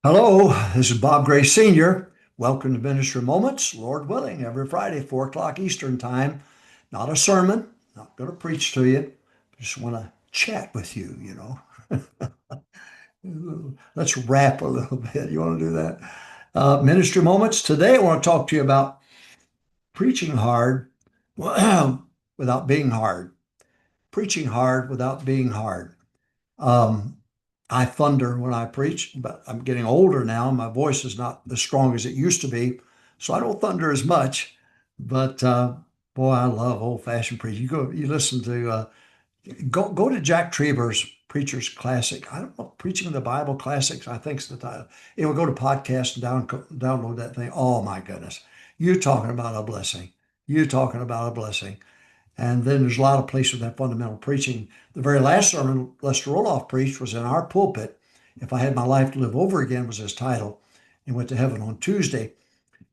Hello, this is Bob Gray Sr. Welcome to Ministry Moments, Lord willing, every Friday, 4 o'clock Eastern Time. Not a sermon, not going to preach to you. Just want to chat with you. Let's rap a little bit. You want to do that? Ministry Moments. Today, I want to talk to you about preaching hard without being hard. Preaching hard without being hard. Um, I thunder when I preach, but I'm getting older now. My voice is not as strong as it used to be, so I don't thunder as much. But boy, I love old-fashioned preaching. You listen to go to Jack Trieber's Preacher's Classic. I don't know, Preaching the Bible Classics, I think is the title. It will go to podcast and download that thing. Oh my goodness, you talking about a blessing. You talking about a blessing. And then there's a lot of places that fundamental preaching. The very last sermon Lester Roloff preached was in our pulpit. If I Had My Life to Live Over Again was his title. He went to heaven on Tuesday.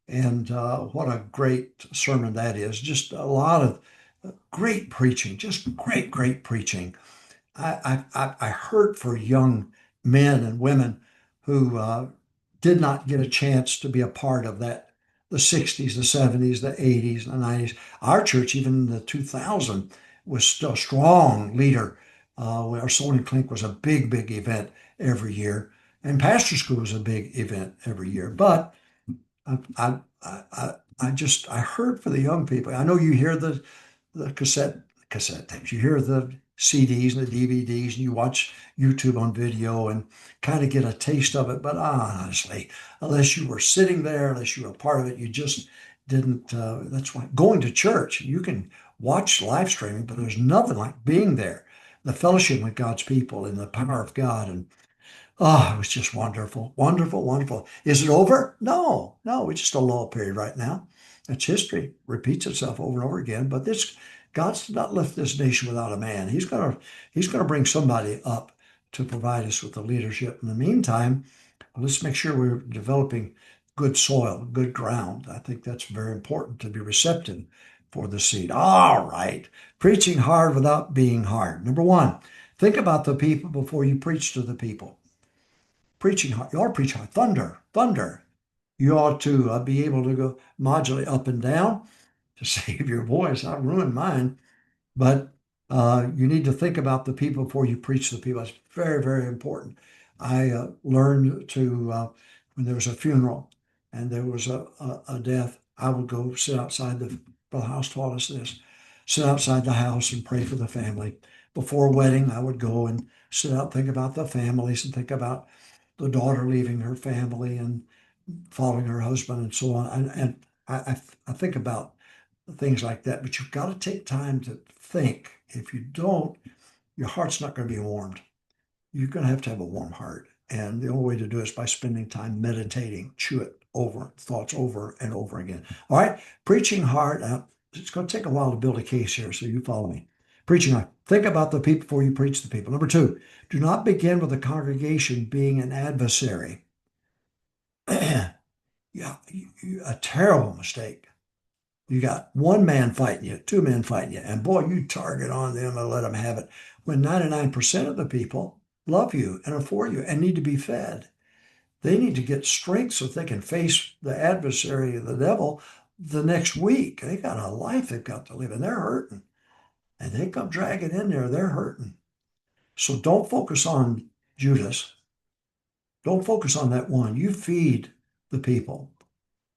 And what a great sermon that is. Just a lot of great preaching, just great preaching. I hurt for young men and women who did not get a chance to be a part of that, the 60s, the 70s, the 80s, and the 90s. Our church, even in the 2000, was still a strong leader. Our Soul Clink was a big event every year, and Pastor School was a big event every year. But I heard for the young people. I know you hear the cassette tapes. You hear the CDs and the DVDs, and you watch YouTube on video and kind of get a taste of it. But honestly, unless you were sitting there, unless you were a part of it, you just didn't. That's why going to church, you can watch live streaming, but there's nothing like being there, the fellowship with God's people and the power of God. And it was just wonderful, wonderful. Is it over? No, it's just a lull period right now. It's history, repeats itself over and over again. But this God's not left this nation without a man. He's gonna bring somebody up to provide us with the leadership. In the meantime, let's make sure we're developing good soil, good ground. I think that's very important to be receptive for the seed. All right. Preaching hard without being hard. Number one, think about the people before you preach to the people. Preaching hard. You ought to preach hard. Thunder. You ought to be able to go modulate up and down to save your voice. I ruined mine, but you need to think about the people before you preach to the people. It's very important. I learned to when there was a funeral and there was a death, I would go sit outside the house taught us this. Sit outside the house and pray for the family. Before a wedding, I would go and sit out, think about the families and think about the daughter leaving her family and following her husband and so on. And I think about things like that, but you've got to take time to think. If you don't, your heart's not going to be warmed. You're going to have a warm heart. And the only way to do it is by spending time meditating, chew it over, thoughts over and over again. All right, preaching hard. It's going to take a while to build a case here, so you follow me. Preaching hard. Think about the people before you preach the people. Number two, do not begin with the congregation being an adversary. Yeah, a terrible mistake. You got one man fighting you, two men fighting you, and boy, you target on them and let them have it. When 99% of the people love you and are for you and need to be fed, they need to get strength so they can face the adversary of the devil the next week. They got a life they've got to live, and they're hurting. And they come dragging in there, they're hurting. So don't focus on Judas. Don't focus on that one. You feed the people.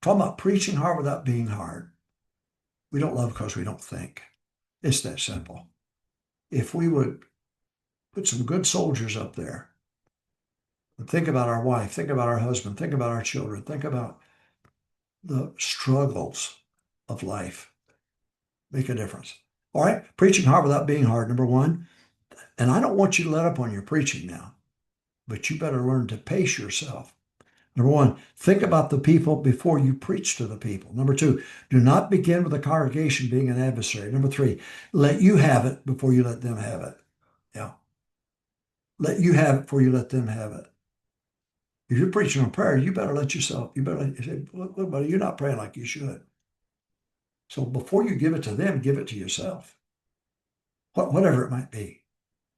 Talking about preaching hard without being hard. We don't love because we don't think. It's that simple. If we would put some good soldiers up there and think about our wife, think about our husband, think about our children, think about the struggles of life, make a difference. All right, preaching hard without being hard, number one. And I don't want you to let up on your preaching now, but you better learn to pace yourself. Number one, think about the people before you preach to the people. Number two, do not begin with the congregation being an adversary. Number three, let you have it before you let them have it. Yeah. Let you have it before you let them have it. If you're preaching on prayer, you better let yourself, you better say, look, buddy, you're not praying like you should. So before you give it to them, give it to yourself, whatever it might be.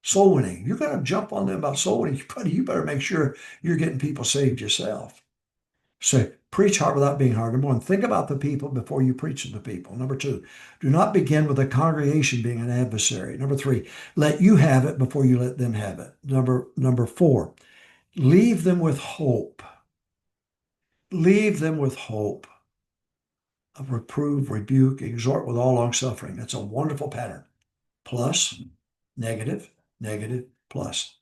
Soul winning. You're going to jump on them about soul winning. You better make sure you're getting people saved yourself. So preach hard without being hard. Number one, think about the people before you preach to the people. Number two, do not begin with the congregation being an adversary. Number three, let you have it before you let them have it. Number four, leave them with hope. Leave them with hope. Reprove, rebuke, exhort with all long suffering. That's a wonderful pattern. Plus, negative, negative, plus.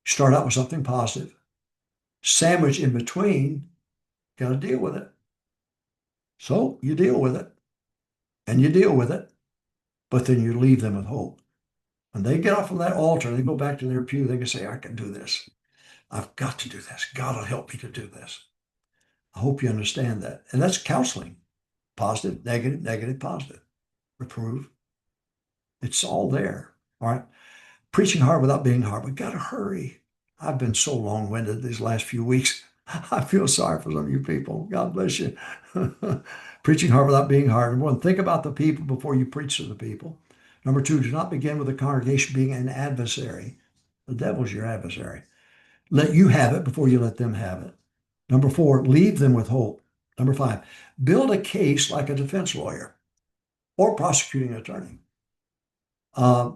Start out with something positive. Sandwich in between, got to deal with it. So you deal with it and you deal with it, but then you leave them with hope. When they get off of that altar, they go back to their pew, they can say, I can do this. I've got to do this. God will help me to do this. I hope you understand that. And that's counseling. Positive, negative, negative, positive. Reprove. It's all there. All right. Preaching hard without being hard. We've got to hurry. I've been so long-winded these last few weeks. I feel sorry for some of you people. God bless you. Preaching hard without being hard. Number one, think about the people before you preach to the people. Number two, do not begin with the congregation being an adversary. The devil's your adversary. Let you have it before you let them have it. Number four, leave them with hope. Number five, build a case like a defense lawyer or prosecuting attorney. Uh,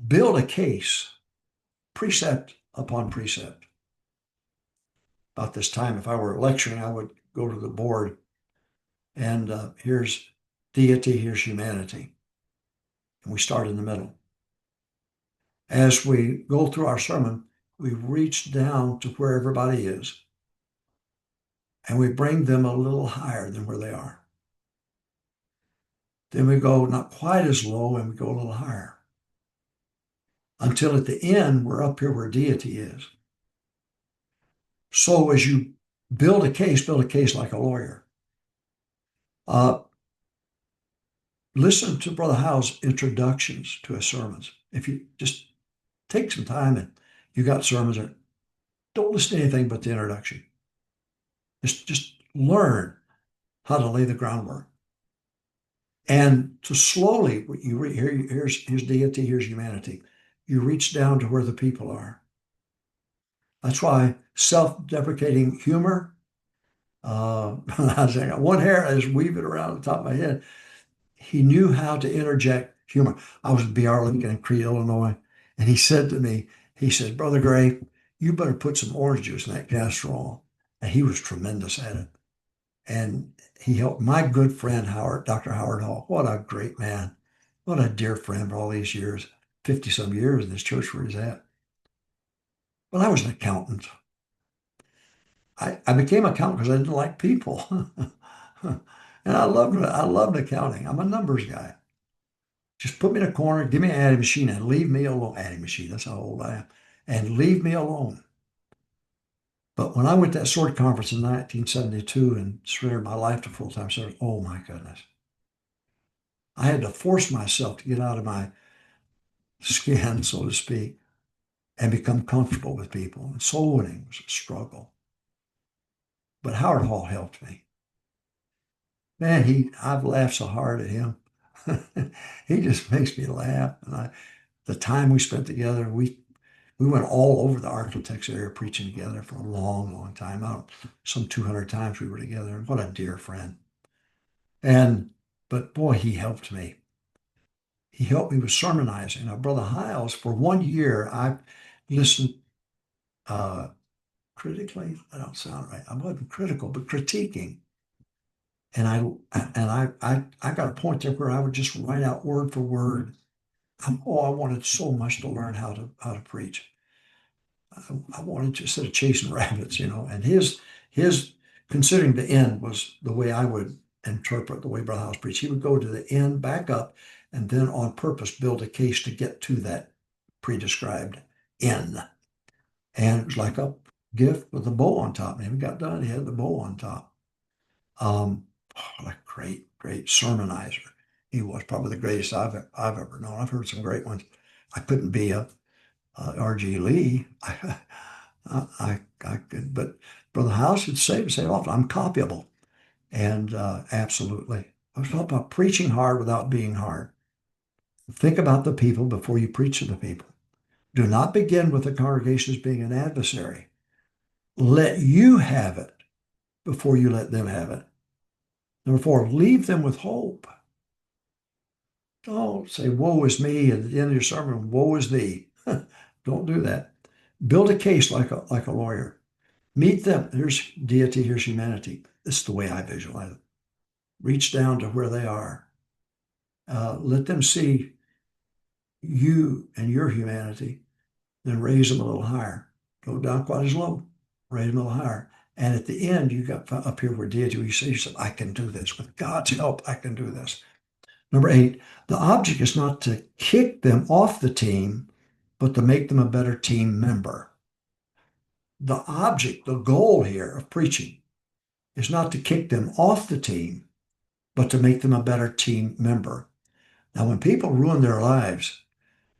build a case, precept upon precept. About this time, if I were lecturing, I would go to the board and here's deity, here's humanity. And we start in the middle. As we go through our sermon, we reach down to where everybody is and we bring them a little higher than where they are. Then we go not quite as low and we go a little higher until at the end, we're up here where deity is. So as you build a case like a lawyer. Listen to Brother Howe's introductions to his sermons. If you just take some time and you got sermons, don't listen to anything but the introduction. Just learn how to lay the groundwork. And to slowly, here's deity, here's humanity. You reach down to where the people are. That's why self-deprecating humor, I got one hair, I just weave it around the top of my head. He knew how to interject humor. I was at B.R. Lincoln in Crete, Illinois, and he said to me, he said, Brother Gray, you better put some orange juice in that casserole. And he was tremendous at it. And he helped my good friend Howard, Dr. Howard Hall. What a great man. What a dear friend for all these years, 50 some years in this church where he's at. But I was an accountant. I became an accountant because I didn't like people. And I loved accounting. I'm a numbers guy. Just put me in a corner, give me an adding machine and leave me alone. Adding machine, that's how old I am. And leave me alone. But when I went to that sword conference in 1972 and surrendered my life to full-time service, oh my goodness. I had to force myself to get out of my skin, so to speak, and become comfortable with people. And soul winning was a struggle. But Howard Hall helped me. Man, I've laughed so hard at him. He just makes me laugh. And the time we spent together, we went all over the architects area preaching together for a long, long time. Some 200 times we were together. What a dear friend. But boy, he helped me. He helped me with sermonizing. Now, Brother Hiles, for 1 year, I listened critically. That don't sound right. I wasn't critical, but critiquing. And I got a point there where I would just write out word for word. I wanted so much to learn how to preach. I wanted to, instead of chasing rabbits, and his considering the end was the way I would interpret the way Brother House preached. He would go to the end, back up, and then on purpose build a case to get to that pre-described end. And it was like a gift with a bow on top. And when he got done, he had the bow on top. What a great, great sermonizer. He was probably the greatest I've ever known. I've heard some great ones. I couldn't be a R.G. Lee. I could, but Brother House would say often, I'm copyable. And absolutely. I was talking about preaching hard without being hard. Think about the people before you preach to the people. Do not begin with the congregation as being an adversary. Let you have it before you let them have it. Number four, leave them with hope. Don't say, woe is me, at the end of your sermon, woe is thee. Don't do that. Build a case like a lawyer. Meet them. Here's deity, here's humanity. This is the way I visualize it. Reach down to where they are. Let them see you and your humanity, then raise them a little higher. Go down quite as low, raise them a little higher. And at the end, you got up here where deity, you say yourself, I can do this. With God's help, I can do this. Number eight, the object is not to kick them off the team, but to make them a better team member. The object, the goal here of preaching is not to kick them off the team, but to make them a better team member. Now, when people ruin their lives,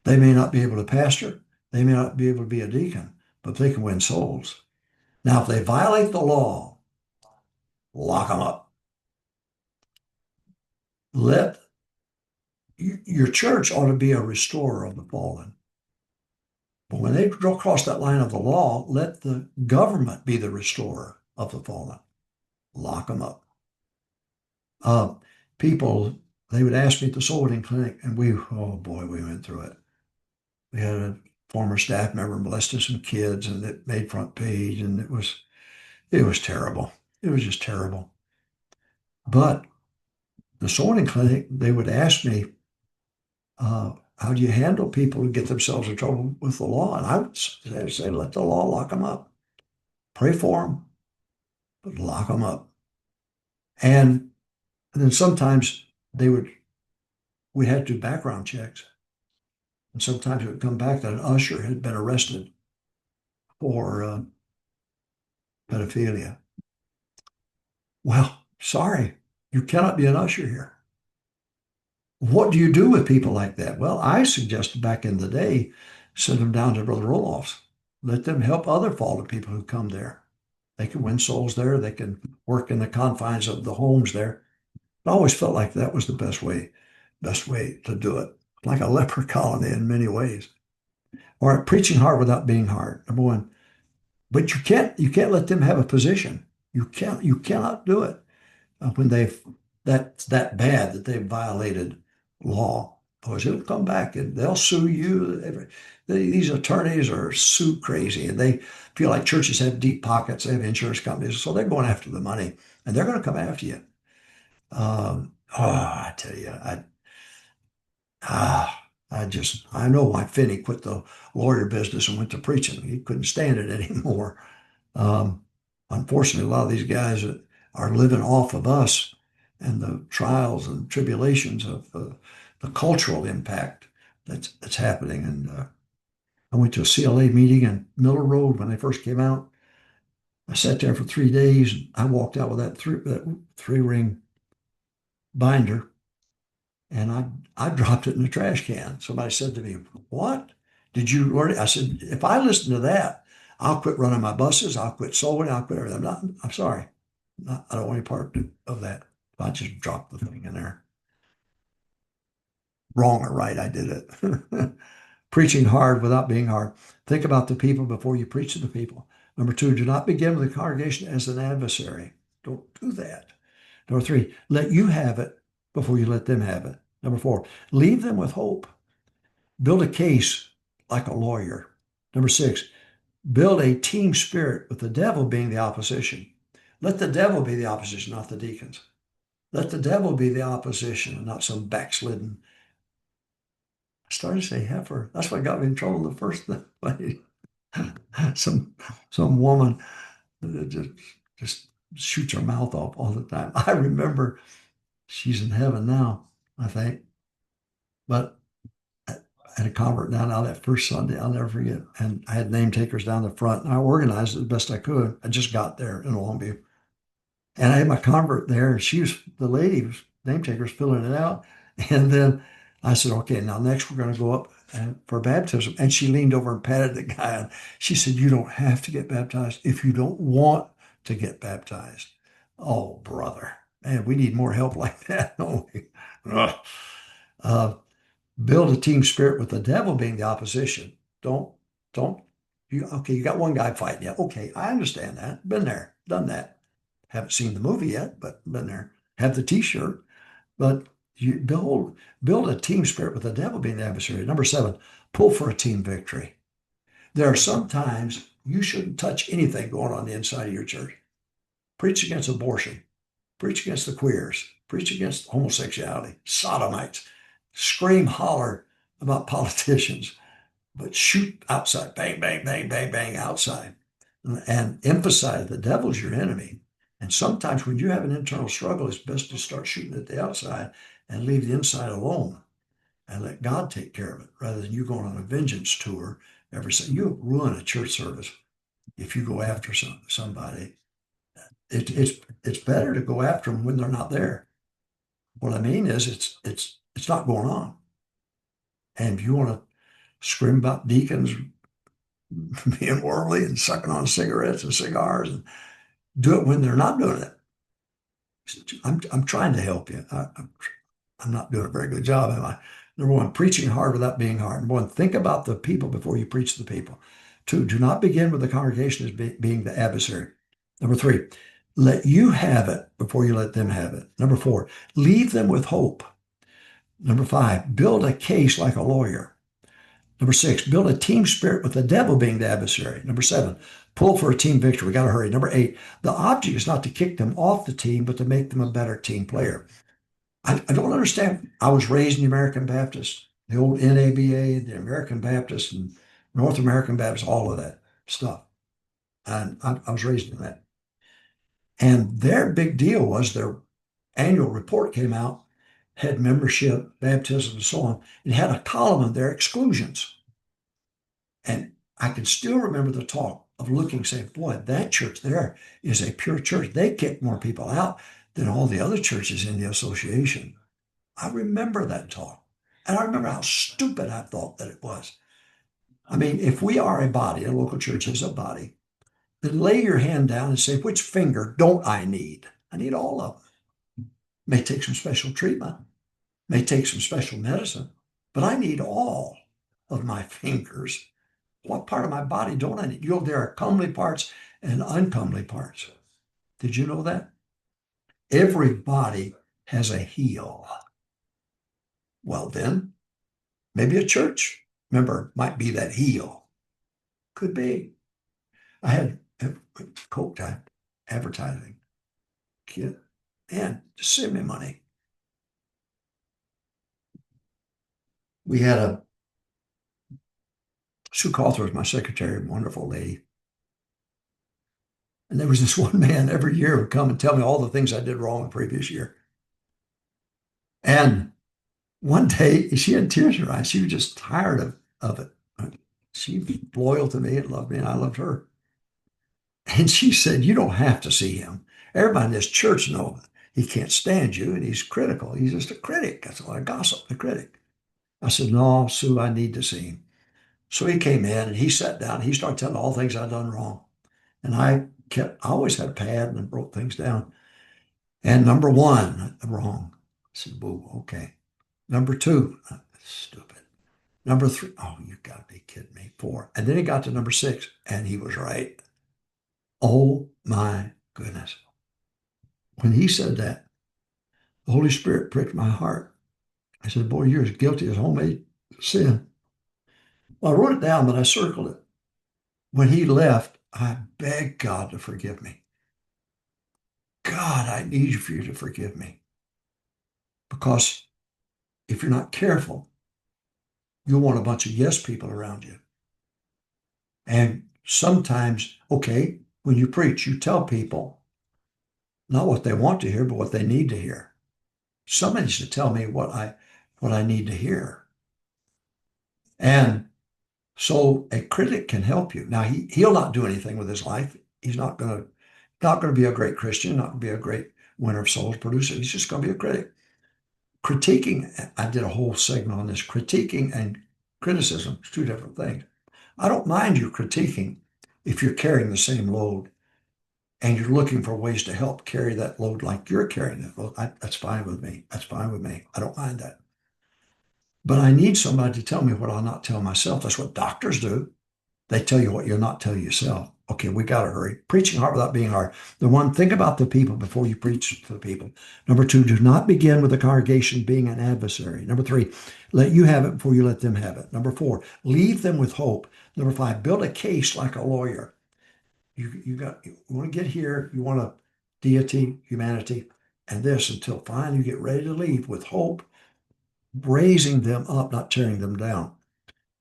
they may not be able to pastor, they may not be able to be a deacon, but they can win souls. Now, if they violate the law, lock them up. Let your church ought to be a restorer of the fallen. But when they go across that line of the law, let the government be the restorer of the fallen. Lock them up. People, they would ask me at the soul winning clinic, and oh boy, we went through it. We had a former staff member molested some kids, and it made front page, and it was terrible. It was just terrible. But the soul winning clinic, they would ask me, how do you handle people who get themselves in trouble with the law? And I would say, let the law lock them up. Pray for them, but lock them up. And then sometimes we had to do background checks. And sometimes it would come back that an usher had been arrested for pedophilia. Well, sorry, you cannot be an usher here. What do you do with people like that? Well, I suggested back in the day, send them down to Brother Roloff's. Let them help other fallen people who come there. They can win souls there. They can work in the confines of the homes there. I always felt like that was the best way to do it. Like a leper colony in many ways. Or preaching hard without being hard. Number one. But you can't let them have a position. You cannot do it when that's that bad that they've violated law, because it'll come back and they'll sue you. These attorneys are sue crazy, and they feel like churches have deep pockets. They have insurance companies, so they're going after the money, and they're going to come after you. I tell you, I know why Finney quit the lawyer business and went to preaching. He couldn't stand it anymore. Unfortunately, a lot of these guys that are living off of us and the trials and tribulations of the cultural impact that's happening. And I went to a CLA meeting in Miller Road when they first came out. I sat there for 3 days. And I walked out with that three ring binder, and I dropped it in the trash can. Somebody said to me, "What? Did you learn it?" I said, "If I listen to that, I'll quit running my buses. I'll quit sewing. I'll quit everything. I'm sorry. I don't want any part of that." I just dropped the thing in there. Wrong or right, I did it. Preaching hard without being hard. Think about the people before you preach to the people. Number two, do not begin with the congregation as an adversary. Don't do that. Number three, let you have it before you let them have it. Number four, leave them with hope. Build a case like a lawyer. Number six, build a team spirit with the devil being the opposition. Let the devil be the opposition, not the deacons. Let the devil be the opposition and not some backslidden. I started to say heifer. That's what got me in trouble in the first place. some woman that just shoots her mouth off all the time. I remember she's in heaven now, I think. But I had a convert down out that first Sunday, I'll never forget. And I had name takers down the front, and I organized it the best I could. I just got there in Longview. And I had my convert there, and the lady was name taker was filling it out. And then I said, okay, now next we're going to go up for baptism. And she leaned over and patted the guy on. She said, you don't have to get baptized if you don't want to get baptized. Oh, brother. Man, we need more help like that, don't we? Build a team spirit with the devil being the opposition. Don't, don't, okay, you got one guy fighting you. Okay, I understand that. Been there, done that. Haven't seen the movie yet, but been there. Have the t-shirt, but you build a team spirit with the devil being the adversary. Number seven, pull for a team victory. There are some times you shouldn't touch anything going on the inside of your church. Preach against abortion, preach against the queers, preach against homosexuality, sodomites, scream, holler about politicians, but shoot outside, bang, bang, bang, bang, bang, outside, and emphasize the devil's your enemy. And sometimes when you have an internal struggle, it's best to start shooting at the outside and leave the inside alone and let God take care of it rather than you going on a vengeance tour every Sunday. You'll ruin a church service if you go after somebody. It's better to go after them when they're not there. What I mean is it's not going on. And if you want to scream about deacons being worldly and sucking on cigarettes and cigars, and do it when they're not doing it. I'm trying to help you. I'm not doing a very good job, am I? Number one, preaching hard without being hard. Number one, think about the people before you preach to the people. Two, do not begin with the congregation as being the adversary. Number three, let you have it before you let them have it. Number four, leave them with hope. Number five, build a case like a lawyer. Number six, build a team spirit with the devil being the adversary. Number seven, pull for a team victory. We got to hurry. Number eight, the object is not to kick them off the team, but to make them a better team player. I don't understand. I was raised in the American Baptist, the old NABA, the American Baptist, and North American Baptist, all of that stuff. And I was raised in that. And their big deal was their annual report came out, had membership, baptism, and so on. It had a column in there, exclusions. And I can still remember the talk of looking, saying, boy, that church there is a pure church. They kick more people out than all the other churches in the association. I remember that talk. And I remember how stupid I thought that it was. I mean, if we are a body, a local church is a body, then lay your hand down and say, which finger don't I need? I need all of them. May take some special treatment, may take some special medicine, but I need all of my fingers. What part of my body don't I need? There are comely parts and uncomely parts. Did you know that? Every body has a heel. Well, then, maybe a church member might be that heel. Could be. I had Coke time advertising. Kid, man, just send me money. We had Sue Cawthorn was my secretary, wonderful lady. And there was this one man every year would come and tell me all the things I did wrong the previous year. And one day she had tears in her eyes. She was just tired of it. She was loyal to me and loved me, and I loved her. And she said, you don't have to see him. Everybody in this church knows he can't stand you and he's critical. He's just a critic. That's what I gossip, a critic. I said, no, Sue, I need to see him. So he came in and he sat down. And he started telling all the things I'd done wrong. And I always had a pad and wrote things down. And number one, wrong. I said, boo, okay. Number two, stupid. Number three, oh, you got to be kidding me. Four. And then he got to number six and he was right. Oh my goodness. When he said that, the Holy Spirit pricked my heart. I said, boy, you're as guilty as homemade sin. Well, I wrote it down, but I circled it. When he left, I begged God to forgive me. God, I need you for you to forgive me. Because if you're not careful, you'll want a bunch of yes people around you. And sometimes, okay, when you preach, you tell people not what they want to hear, but what they need to hear. Somebody needs to tell me what I need to hear. And so a critic can help you. Now he'll not do anything with his life. He's not going to be a great Christian, not going to be a great winner of souls producer. He's just going to be a critic. Critiquing, I did a whole segment on this. Critiquing and criticism is two different things. I don't mind you critiquing if you're carrying the same load and you're looking for ways to help carry that load like you're carrying that load. That's fine with me. That's fine with me. I don't mind that. But I need somebody to tell me what I'll not tell myself. That's what doctors do. They tell you what you'll not tell yourself. Okay, we got to hurry. Preaching hard without being hard. The one, think about the people before you preach to the people. Number two, do not begin with the congregation being an adversary. Number three, let you have it before you let them have it. Number four, leave them with hope. Number five, build a case like a lawyer. You want to get here, you want a deity, humanity, and this until finally you get ready to leave with hope, raising them up, not tearing them down.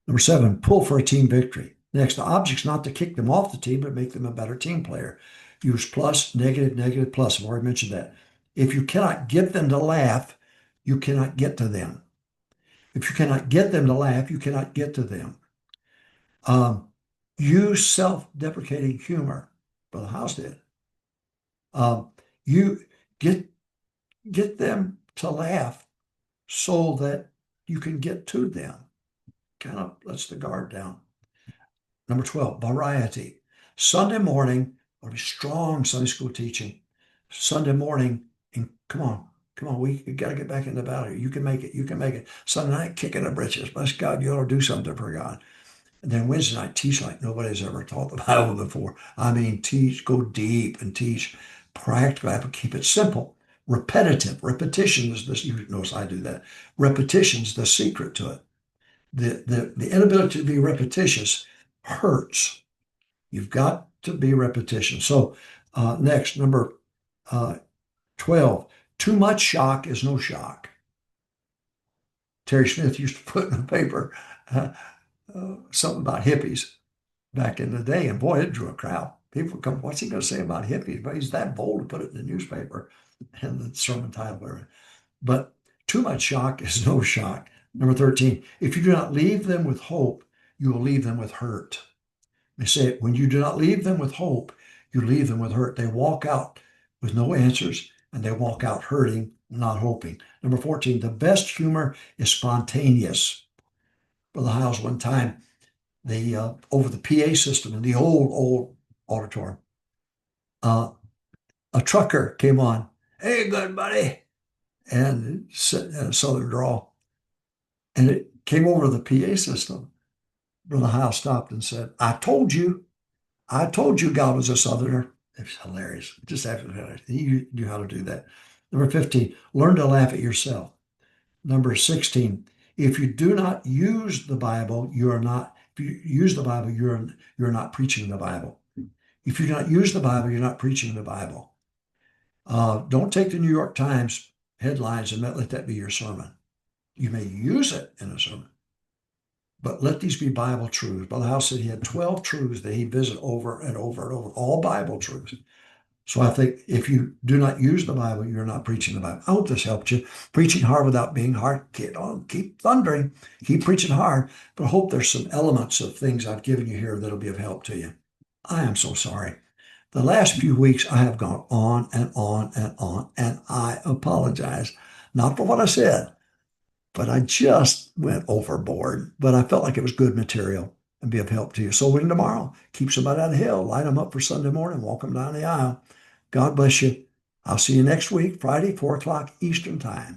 Number seven, pull for a team victory. Next, the object's not to kick them off the team, but make them a better team player. Use plus, negative, negative, plus. I've already mentioned that. If you cannot get them to laugh, you cannot get to them. If you cannot get them to laugh, you cannot get to them. Use self-deprecating humor. Brother House did. You get them to laugh so that you can get to them. Kind of lets the guard down. Number 12, variety. Sunday morning, or be strong Sunday school teaching. Sunday morning, and come on, we got to get back in the battle. You can make it. You can make it. Sunday night, kicking the britches. Bless God, you ought to do something for God. And then Wednesday night, teach like nobody's ever taught the Bible before. I mean, teach, go deep and teach practically, but keep it simple. Repetitive. Repetition is this. You notice I do that. Repetition is the secret to it. The inability to be repetitious hurts. You've got to be repetition. So next, number 12, too much shock is no shock. Terry Smith used to put in the paper something about hippies back in the day, and boy, it drew a crowd. People would come, what's he going to say about hippies? But he's that bold to put it in the newspaper and the sermon title. But too much shock is no shock. Number 13, if you do not leave them with hope, you will leave them with hurt. They say, when you do not leave them with hope, you leave them with hurt. They walk out with no answers, and they walk out hurting, not hoping. Number 14, the best humor is spontaneous. Brother Hiles, one time, over the PA system in the old auditorium, a trucker came on. Hey, good buddy. And in a southern drawl. And it came over the PA system. Brother Hiles stopped and said, I told you God was a southerner. It was hilarious. Just after he knew how to do that. Number 15, learn to laugh at yourself. Number 16, if you do not use the Bible, if you use the Bible, you're not preaching the Bible. If you do not use the Bible, you're not preaching the Bible. Don't take the New York Times headlines and let that be your sermon. You may use it in a sermon, but let these be Bible truths. Brother House said he had 12 truths that he visited over and over and over, all Bible truths. So I think if you do not use the Bible, you're not preaching the Bible. I hope this helped you. Preaching hard without being hard. Get on, keep thundering, keep preaching hard. But I hope there's some elements of things I've given you here that'll be of help to you. I am so sorry. The last few weeks I have gone on and on and on, and I apologize. Not for what I said, but I just went overboard. But I felt like it was good material and be of help to you. So when tomorrow, keep somebody out of hell, light them up for Sunday morning, walk them down the aisle. God bless you. I'll see you next week, Friday, 4 o'clock Eastern Time.